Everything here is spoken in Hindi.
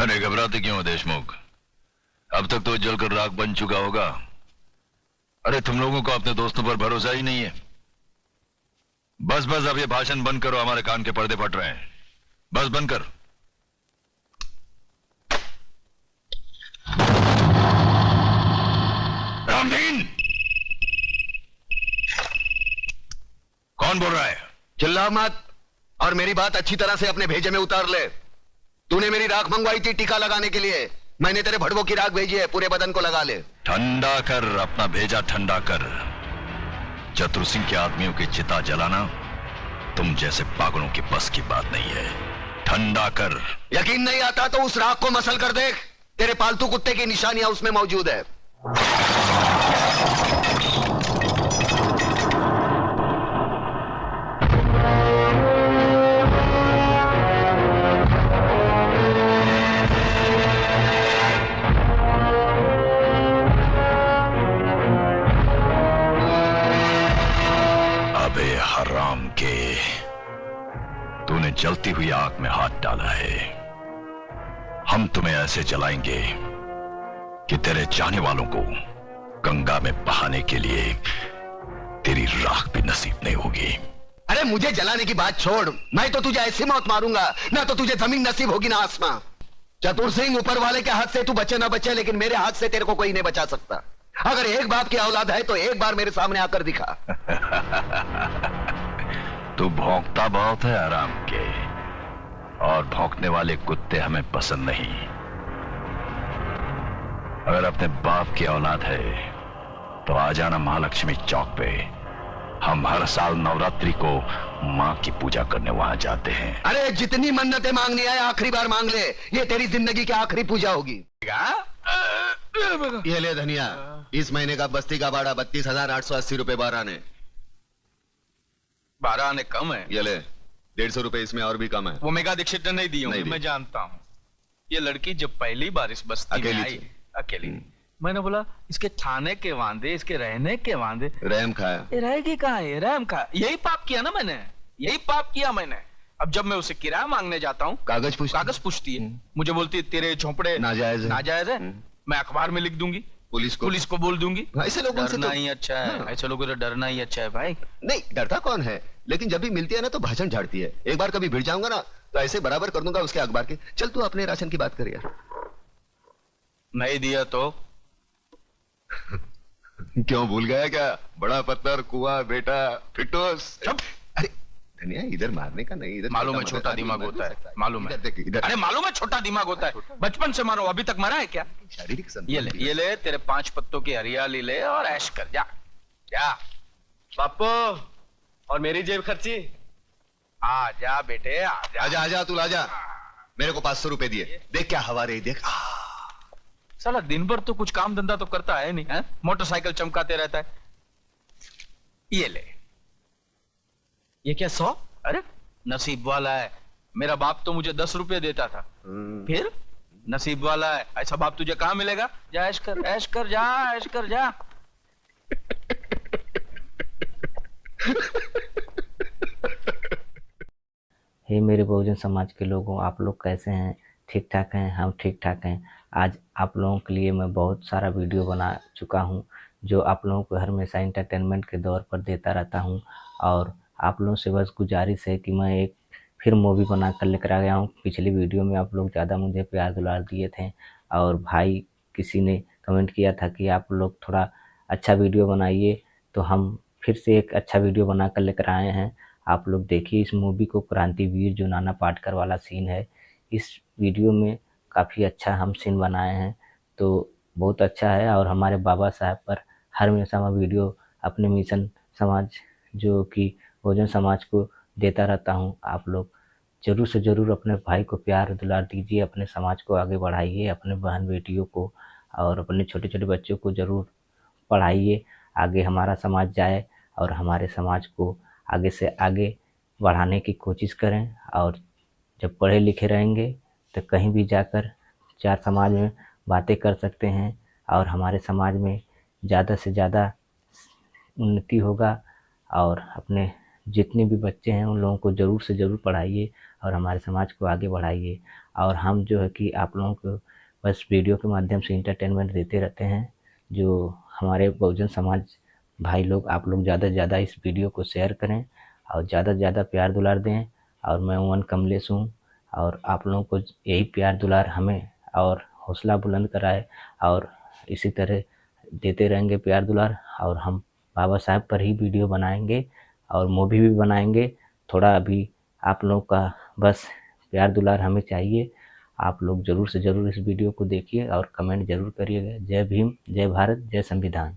अरे घबराते क्यों हो देशमुख? अब तक तो जलकर राख बन चुका होगा। अरे तुम लोगों को अपने दोस्तों पर भरोसा ही नहीं है। बस बस अब ये भाषण बंद करो, हमारे कान के पर्दे फट रहे हैं। बस बंद कर। रामदीन, कौन बोल रहा है? चिल्ला मत और मेरी बात अच्छी तरह से अपने भेजे में उतार ले। तूने मेरी राख मंगवाई थी टीका लगाने के लिए, मैंने तेरे भड़वों की राख भेजी है, पूरे बदन को लगा ले। ठंडा कर, अपना भेजा ठंडा कर। चतुर सिंह के आदमियों की चिता जलाना तुम जैसे पागलों की बस की बात नहीं है। ठंडा कर। यकीन नहीं आता तो उस राख को मसल कर देख, तेरे पालतू कुत्ते की निशानियां उसमें मौजूद है। हराम के, तूने जलती हुई आग में हाथ डाला है। हम तुम्हें ऐसे जलाएंगे कि तेरे चाहने वालों को गंगा में बहाने के लिए तेरी राख भी नसीब नहीं होगी। अरे मुझे जलाने की बात छोड़, मैं तो तुझे ऐसी मौत मारूंगा ना तो तुझे जमीन नसीब होगी ना आसमां। चतुर सिंह, ऊपर वाले के हाथ से तू बचे ना बचे, लेकिन मेरे हाथ से तेरे को कोई नहीं बचा सकता। अगर एक बाप की औलाद है तो एक बार मेरे सामने आकर दिखा। तू भौंकता बहुत है आराम के, और भौंकने वाले कुत्ते हमें पसंद नहीं। अगर अपने बाप की औलाद है तो आ जाना महालक्ष्मी चौक पे। हम हर साल नवरात्रि को मां की पूजा करने वहां जाते हैं। अरे जितनी मन्नतें मांगनी है आखिरी बार मांग ले, ये तेरी जिंदगी की आखिरी पूजा होगी। ये ले धनिया, इस महीने का बस्ती का भाड़ा 32,880 रुपए 12 आने। 12 आने कम है। ये ले 150 रुपए इसमें और भी कम है। वो मेगा दीक्षित ने नहीं दी होंगी, नहीं दी। मैं जानता हूँ। ये लड़की जब पहली बार इस बस्ती में अकेली आई, थी। अकेली, मैंने बोला इसके खाने के वांदे, इसके रहने के वांदे। रहम खाया। ये रहेगी कहाँ है? रहम खा। यही पाप किया ना मैंने, यही पाप किया मैंने। अब जब मैं उसे किराया मांगने जाता हूँ, कागज पूछती है, मुझे बोलती है तेरे झोंपड़े नाजायज है। मैं अखबार में लिख दूंगी, पुलिस को बोल दूंगी। ऐसे लोगों से डरना तो ही अच्छा है। हाँ। ऐसे लोगों से डरना ही अच्छा है भाई। नहीं डरता कौन है, लेकिन जब भी मिलती है ना तो भाषण झाड़ती है। एक बार कभी भिड़ जाऊंगा ना तो ऐसे बराबर कर दूंगा उसके अखबार के। चल तू अपने राशन की बात कर यार। नहीं दिया तो क्यों भूल गया क्या? बड़ा पत्थर कुआं बेटा फिटोस। अरे धनिया, इधर मारने का नहीं, इधर मालूम है छोटा दिमाग होता है, मालूम है। इधर अरे मालूम है छोटा दिमाग होता है। बचपन से मारो, अभी तक मरा है क्या? शारीरिक ये ले तेरे 5 पत्तों की हरियाली ले और ऐश कर जा। जा पापो, और मेरी जेब खर्ची। आ जा बेटे, आ जा। आजा आजा तू आजा। मेरे को 500 रुपए दिए, देख क्या हवा रही, देख। साला दिन भर तो कुछ काम धंधा तो करता है नहीं, है? मोटरसाइकिल चमकाते रहता है। ये ले। ये क्या 100? अरे नसीब वाला है, मेरा बाप तो मुझे 10 रुपए देता था। फिर नसीब वाला है, ऐसा बाप तुझे कहां मिलेगा? जा ऐश कर, ऐश कर जा, ऐश कर जा। हे मेरे बहुजन समाज के लोगों, आप लोग कैसे हैं? ठीक ठाक हैं? हम ठीक ठाक हैं। आज आप लोगों के लिए मैं बहुत सारा वीडियो बना चुका हूं, जो आप लोगों को हमेशा एंटरटेनमेंट के दौर पर देता रहता हूं। और आप लोगों से बस गुजारिश है कि मैं एक फिर मूवी बना कर लेकर आ गया हूं। पिछली वीडियो में आप लोग ज़्यादा मुझे प्यार दुलार दिए थे, और भाई किसी ने कमेंट किया था कि आप लोग थोड़ा अच्छा वीडियो बनाइए, तो हम फिर से एक अच्छा वीडियो बना कर लेकर आए हैं। आप लोग देखिए इस मूवी को। क्रांतिवीर जो नाना पाटेकर वाला सीन है, इस वीडियो में काफ़ी अच्छा हम सीन बनाए हैं, तो बहुत अच्छा है। और हमारे बाबा साहब पर हर हमेशा मैं वीडियो अपने मिशन समाज जो कि बहुजन समाज को देता रहता हूं। आप लोग ज़रूर से ज़रूर अपने भाई को प्यार दुलार दीजिए, अपने समाज को आगे बढ़ाइए, अपने बहन बेटियों को और अपने छोटे छोटे बच्चों को ज़रूर पढ़ाइए। आगे हमारा समाज जाए और हमारे समाज को आगे से आगे बढ़ाने की कोशिश करें। और जब पढ़े लिखे रहेंगे तो कहीं भी जाकर 4 समाज में बातें कर सकते हैं, और हमारे समाज में ज़्यादा से ज़्यादा उन्नति होगा। और अपने जितने भी बच्चे हैं उन लोगों को ज़रूर से ज़रूर पढ़ाइए और हमारे समाज को आगे बढ़ाइए। और हम जो है कि आप लोगों को बस वीडियो के माध्यम से इंटरटेनमेंट देते रहते हैं। जो हमारे बहुजन समाज भाई लोग, आप लोग ज़्यादा से ज़्यादा इस वीडियो को शेयर करें और ज़्यादा से ज़्यादा प्यार दुलार दें। और मैं उमन कमलेश हूँ, और आप लोगों को यही प्यार दुलार हमें और हौसला बुलंद कराए, और इसी तरह देते रहेंगे प्यार दुलार। और हम बाबा साहब पर ही वीडियो बनाएंगे और मूवी भी बनाएंगे। थोड़ा अभी आप लोगों का बस प्यार दुलार हमें चाहिए। आप लोग ज़रूर से ज़रूर इस वीडियो को देखिए और कमेंट ज़रूर करिएगा। जय भीम, जय भारत, जय संविधान।